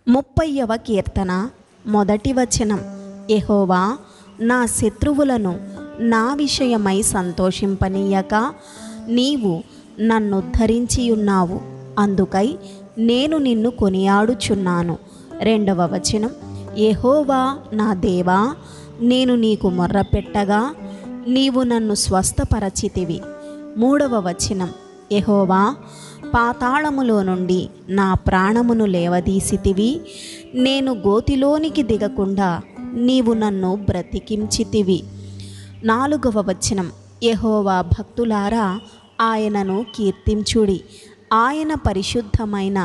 30వ కీర్తన మొదటి వచనం. యెహోవా నా శత్రువులను నా విషయమై సంతోషింపనీయక నీవు నన్నుద్ధరించియున్నావు, అందుకై నేను నిన్ను కొనియాడుచున్నాను. 2వ వచనం. యెహోవా నా దేవా, నేను నీకు మొర్రపెట్టగా నీవు నన్ను స్వస్థపరచితివి. 3వ వచనం. యెహోవా పాతాళములో నుండి నా ప్రాణమును లేవదీసితివి, నేను గోతిలోనికి దిగకుండా నీవు నన్ను బ్రతికించితివి. 4వ వచనం. యెహోవా భక్తులారా ఆయనను కీర్తించుడి, ఆయన పరిశుద్ధమైన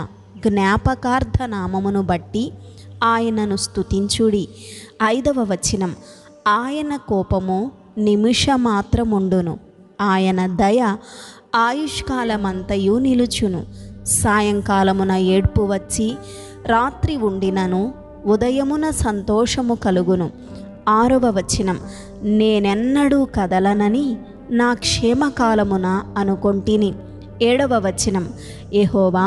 జ్ఞాపకార్థ నామమును బట్టి ఆయనను స్తుతించుడి. 5వ వచనం. ఆయన కోపము నిమిషమాత్రముండును, ఆయన దయ ఆయుష్కాలమంతయు నిలుచును. సాయంకాలమున ఏడ్పు వచ్చి రాత్రి ఉండినను ఉదయమున సంతోషము కలుగును. 6వ వచనం. నేనెన్నడూ కదలనని నా క్షేమకాలమున అనుకొంటిని. 7వ వచనం. యెహోవా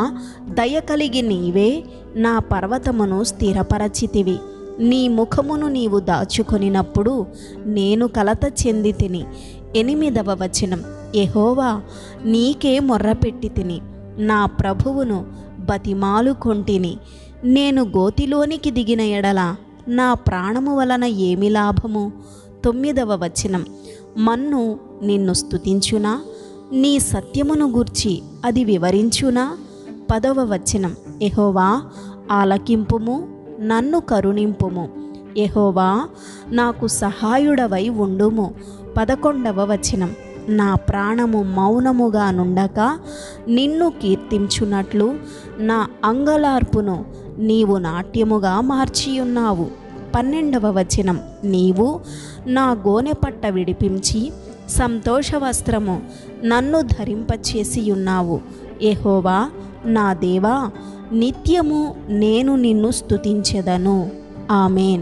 దయ కలిగి నీవే నా పర్వతమును స్థిరపరచితివి, నీ ముఖమును నీవు దాచుకొనినప్పుడు నేను కలత చెంది తిని. 8వ వచనం. యెహోవా నీకే మొర్రపెట్టి తిని, నా ప్రభువును బతిమాలుకొంటిని. నేను గోతిలోనికి దిగిన ఎడల నా ప్రాణము వలన ఏమి లాభము? 9వ వచనం. మన్ను నిన్ను స్తుతించునా? నీ సత్యమును గూర్చి అది వివరించునా? 10వ వచనం. యెహోవా ఆలకింపుము, నన్ను కరుణింపుము, యెహోవా నాకు సహాయుడవై ఉండుము. 11వ వచనం. నా ప్రాణము మౌనముగా నుండక నిన్ను కీర్తించున్నట్లు నా అంగలార్పును నీవు నాట్యముగా మార్చియున్నావు. 12వ వచనం. నీవు నా గోనెపట్ట విడిపించి సంతోష వస్త్రము నన్ను ధరింపచేసియున్నావు. యెహోవా నా దేవా, నిత్యము నేను నిన్ను స్తుతించెదను. ఆమేన్.